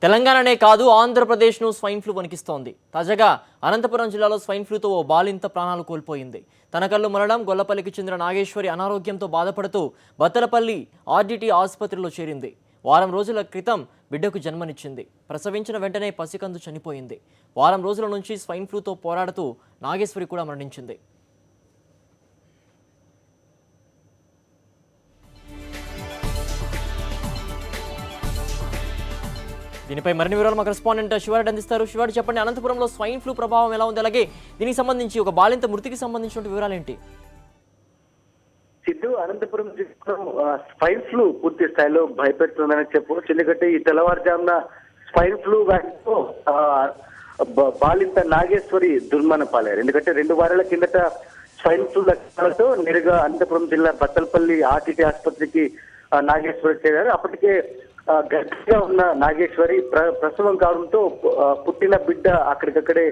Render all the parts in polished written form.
తెలంగాణనే కాదు ఆంధ్రప్రదేశ్ను swine flu వణికిస్తోంది. తాజాగా అనంతపురం జిల్లాలో స్వైన్ ఫ్లూతో ఓ బాలింత ప్రాణాలు కోల్పోయింది. తనకల్లు మండలం గొల్లపల్లికి చెందిన నాగేశ్వరి అనారోగ్యంతో బాధపడుతూ బత్తలపల్లి ఆర్డిటి ఆసుపత్రిలో చేరింది. వారం రోజుల క్రితం బిడ్డకు జన్మనిచ్చింది. ప్రసవించిన వెంటనే పసికందు చనిపోయింది. వారం రోజుల నుంచి స్వైన్ ఫ్లూతో పోరాడుతూ నాగేశ్వరి కూడా మరణించింది. దీనిపై మరిన్ని వివరాలు మా కరెస్పాండెంట్ శివారెడ్డి అందిస్తారు. శివారెడ్డి, చెప్పండి, అనంతపురంలో స్వైన్ ఫ్లూ ప్రభావం ఎలా ఉంది, అలాగే దీనికి సంబంధించి ఒక బాలింత మృతికి సంబంధించిన వివరాలు ఏంటి? సిద్ధు, అనంతపురం జిల్లాలో స్వైన్ ఫ్లూ పూర్తి స్థాయిలో భయపెడుతుందని చెప్పవచ్చు. ఎందుకంటే ఈ తెల్లవారుజామున స్వైన్ ఫ్లూ వ్యాధితో బాలింత నాగేశ్వరి దుర్మరణ పాలయ్యారు. ఎందుకంటే 2 వారాల కిందట స్వైన్ ఫ్లూ లక్షణాలతో నేరుగా అనంతపురం జిల్లా బత్తలపల్లి ఆర్టీటీ ఆసుపత్రికి నాగేశ్వరి చేరారు. అప్పటికే గట్టిగా ఉన్న నాగేశ్వరి ప్రసవం కావడంతో పుట్టిన బిడ్డ అక్కడికక్కడే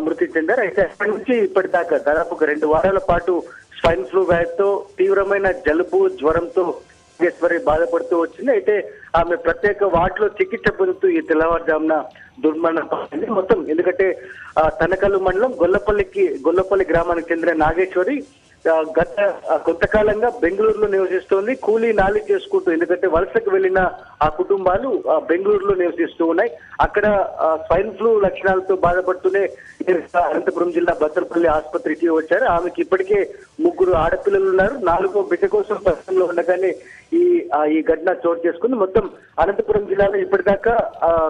మృతి చెందారు. అయితే అక్కడి నుంచి ఇప్పటిదాకా దాదాపు 2 వారాల పాటు స్వైన్ ఫ్లూ వ్యాధితో తీవ్రమైన జలుబు జ్వరంతో నాగేశ్వరి బాధపడుతూ వచ్చింది. అయితే ఆమె ప్రత్యేక వార్డులో చికిత్స పొందుతూ ఈ తెల్లవారుజామున దుర్మరణం పాలైంది. మొత్తం ఎందుకంటే తనకల్లు మండలం గొల్లపల్లి గ్రామానికి చెందిన నాగేశ్వరి గత కొంతకాలంగా బెంగళూరులో నివసిస్తోంది. కూలీ నాలి చేసుకుంటూ, ఎందుకంటే వలసకు వెళ్లిన ఆ కుటుంబాలు బెంగళూరులో నివసిస్తూ ఉన్నాయి. అక్కడ స్వైన్ ఫ్లూ లక్షణాలతో బాధపడుతూనే అనంతపురం జిల్లా బత్తలపల్లి ఆసుపత్రికి వచ్చారు. ఆమెకి ఇప్పటికే 3 ఆడపిల్లలు ఉన్నారు. 4వ బిడ్డ కోసం ప్రస్తుతంలో ఉండగానే ఈ ఘటన చోటు చేసుకుంది. మొత్తం అనంతపురం జిల్లాలో ఇప్పటిదాకా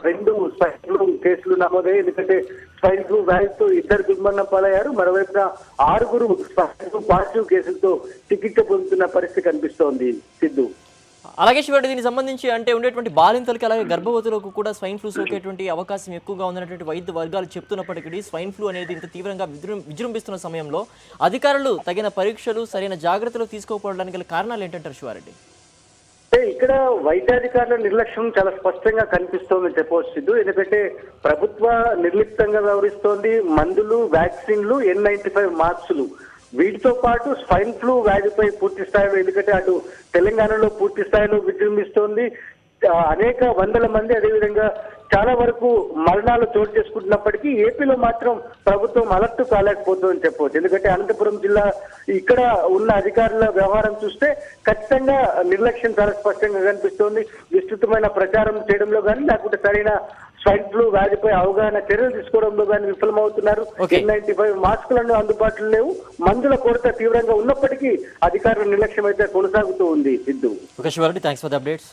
2 స్వైన్ ఫ్లూ కేసులు నమోదయ్యాయి. ఎందుకంటే స్వైన్ ఫ్లూ వ్యాధితో 2 దుర్మరణం పాలయ్యారు. మరోవైపున 6 స్వైన్ ఫ్లూ పాజిటివ్ కేసులతో చికిత్స పొందుతున్న పరిస్థితి కనిపిస్తోంది. సిద్ధు, అలాగే శివారెడ్డి, దీనికి సంబంధించి అంటే ఉండేటువంటి బాలింతలకి అలాగే గర్భవతులకు కూడా స్వైన్ ఫ్లూ సోకేటువంటి అవకాశం ఎక్కువగా ఉందనేటువంటి వైద్య వర్గాలు చెప్తున్నప్పటికీ స్వైన్ ఫ్లూ అనేది ఇంత తీవ్రంగా విజృంభిస్తున్న సమయంలో అధికారులు తగిన పరీక్షలు సరైన జాగ్రత్తలు తీసుకోకపోవడానికి గల కారణాలు ఏంటంటారు శివారెడ్డి? ఇక్కడ వైద్యాధికారుల నిర్లక్ష్యం చాలా స్పష్టంగా కనిపిస్తోందని చెప్పవచ్చు. ఎందుకంటే ప్రభుత్వ నిర్లిప్తంగా వ్యవహరిస్తోంది. మందులు, వ్యాక్సిన్లు, N95 మాస్కులు, వీటితో పాటు స్వైన్ ఫ్లూ వ్యాధిపై పూర్తి స్థాయిలో, ఎందుకంటే అటు తెలంగాణలో పూర్తి స్థాయిలో విజృంభిస్తోంది. అనేక వందల మంది, అదేవిధంగా చాలా వరకు మరణాలు చోటు చేసుకుంటున్నప్పటికీ ఏపీలో మాత్రం ప్రభుత్వం అలర్ట్ కాలేకపోతుందని చెప్పవచ్చు. ఎందుకంటే అనంతపురం జిల్లా ఇక్కడ ఉన్న అధికారుల వ్యవహారం చూస్తే ఖచ్చితంగా నిర్లక్ష్యం చాలా స్పష్టంగా కనిపిస్తోంది. విస్తృతమైన ప్రచారం చేయడంలో కానీ, లేకుంటే సరైన స్వైన్ ఫ్లూ వ్యాధిపై అవగాహన చర్యలు తీసుకోవడంలో కానీ విఫలమవుతున్నారు. N95 మాస్కులను అందుబాటులో లేవు. మందుల కొరత తీవ్రంగా ఉన్నప్పటికీ అధికారుల నిర్లక్ష్యం అయితే కొనసాగుతూ ఉంది. Siddhu, Siva Reddy, thanks for the updates.